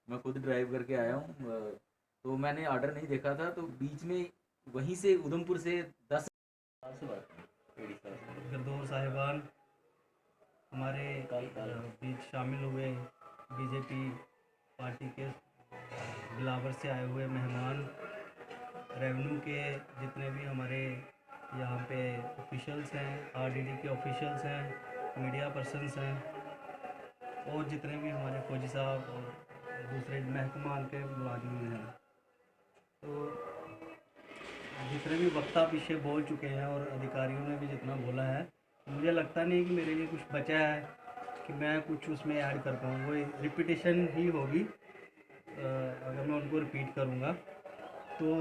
मैं खुद ड्राइव करके आया हूँ। तो मैंने ऑर्डर नहीं देखा था, तो बीच में वहीं से उधमपुर से 10 साल से बात है, 8 साल से। गरदौर साहिबान हमारे काल काल बीच शामिल हुए, बीजेपी पार्टी के बिलावर से आए हुए मेहमान, रेवेन्यू के जितने भी हमारे यहाँ पे ऑफिशियल्स हैं, आरडीडी के ऑफिशियल्स हैं, मीडिया पर्सन्स हैं, और जितने भी हमारे फौजी साहब और दूसरे महकमान के मुलाजिम हैं। तो जितने भी वक्ता पीछे बोल चुके हैं और अधिकारियों ने भी जितना बोला है, मुझे लगता नहीं कि मेरे लिए कुछ बचा है कि मैं कुछ उसमें ऐड कर पाऊँ। वो रिपीटेशन ही होगी अगर मैं उनको रिपीट करूँगा। तो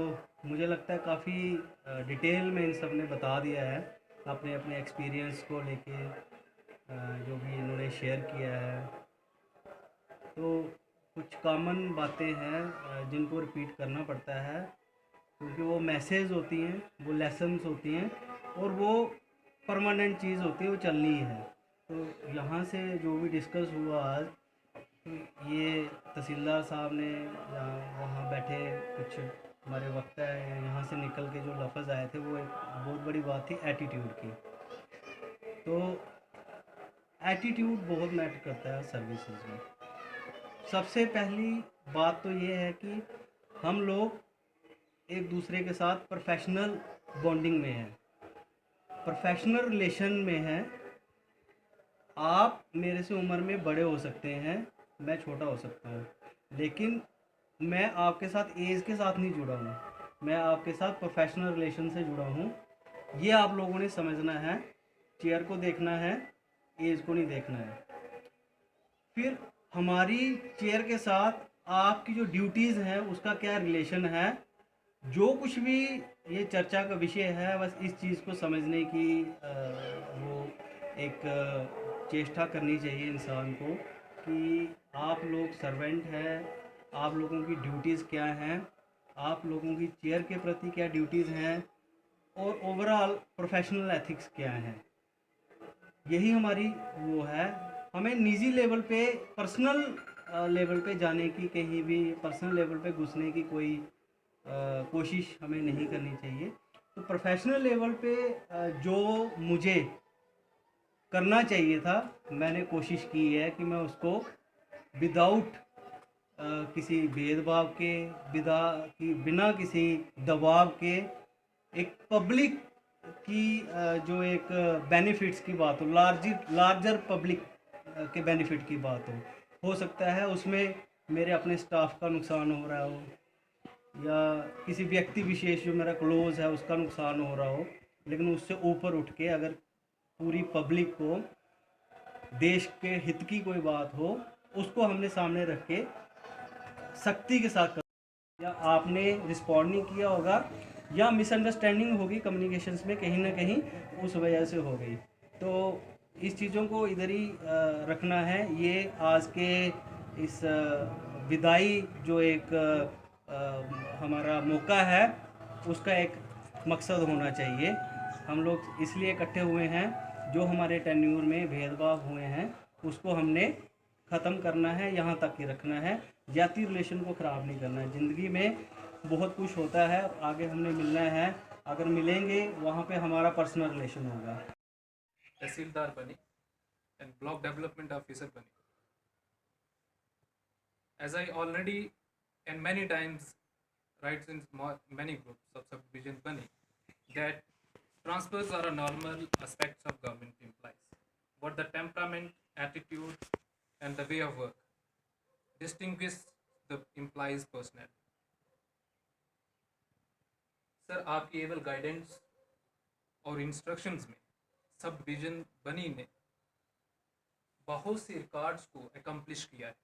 मुझे लगता है काफ़ी डिटेल में इन सब ने बता दिया है अपने अपने एक्सपीरियंस को लेके, जो भी इन्होंने शेयर किया है। तो कुछ कॉमन बातें हैं जिनको रिपीट करना पड़ता है, क्योंकि वो मैसेज होती हैं, वो लेसन्स होती हैं, और वो परमानेंट चीज़ होती है, वो चलनी है। तो यहाँ से जो भी डिस्कस हुआ आज, तो ये तहसीलदार साहब ने वहाँ बैठे कुछ हमारे वक्ता है, यहाँ से निकल के जो लफ्ज़ आए थे, वो एक बहुत बड़ी बात थी एटीट्यूड की। तो एटीट्यूड बहुत मैटर करता है सर्विसेज में। सबसे पहली बात तो ये है कि हम लोग एक दूसरे के साथ प्रोफेशनल बॉन्डिंग में हैं, प्रोफेशनल रिलेशन में हैं। आप मेरे से उम्र में बड़े हो सकते हैं, मैं छोटा हो सकता हूँ, लेकिन मैं आपके साथ एज के साथ नहीं जुड़ा हूँ, मैं आपके साथ प्रोफेशनल रिलेशन से जुड़ा हूँ। ये आप लोगों ने समझना है। चेयर को देखना है, एज को नहीं देखना है। फिर हमारी चेयर के साथ आपकी जो ड्यूटीज़ हैं उसका क्या रिलेशन है, जो कुछ भी ये चर्चा का विषय है, बस इस चीज़ को समझने की वो एक चेष्टा करनी चाहिए इंसान को कि आप लोग सर्वेंट हैं, आप लोगों की ड्यूटीज़ क्या हैं, आप लोगों की चेयर के प्रति क्या ड्यूटीज़ हैं, और ओवरऑल प्रोफेशनल एथिक्स क्या हैं। यही हमारी वो है। हमें निजी लेवल पे, पर्सनल लेवल पे जाने की, कहीं भी पर्सनल लेवल पे घुसने की कोई कोशिश हमें नहीं करनी चाहिए। तो प्रोफेशनल लेवल पे जो मुझे करना चाहिए था, मैंने कोशिश की है कि मैं उसको विदाउट किसी भेदभाव के, बिना किसी दबाव के, एक पब्लिक की जो एक बेनिफिट्स की बात हो, लार्जर पब्लिक के बेनिफिट की बात हो सकता है उसमें मेरे अपने स्टाफ का नुकसान हो रहा हो, या किसी व्यक्ति विशेष जो मेरा क्लोज है उसका नुकसान हो रहा हो, लेकिन उससे ऊपर उठ के अगर पूरी पब्लिक को देश के हित की कोई बात हो, उसको हमने सामने रख के सख्ती के साथ कर, या आपने रिस्पॉन्ड नहीं किया होगा, या मिसअंडरस्टैंडिंग होगी कम्युनिकेशंस में कहीं ना कहीं, उस वजह से हो गई। तो इस चीज़ों को इधर ही रखना है। ये आज के इस विदाई जो एक हमारा मौका है, उसका एक मकसद होना चाहिए। हम लोग इसलिए इकट्ठे हुए हैं, जो हमारे टेन्यूर में भेदभाव हुए हैं उसको हमने ख़त्म करना है, यहाँ तक ही रखना है, जाति रिलेशन को ख़राब नहीं करना है। ज़िंदगी में बहुत कुछ होता है, आगे हमने मिलना है, अगर मिलेंगे वहाँ पे हमारा पर्सनल रिलेशन होगा। तहसीलदार बनी and block development officer bani. As I already and many times writes in many groups of subdivision bani, that transfers are a normal aspects of government employees. What the temperament, attitude, and the way of work distinguish the employees' personality. Sir, आपकी एवल guidance और instructions में sub division बनी ने बहुत से records को accomplish किया है।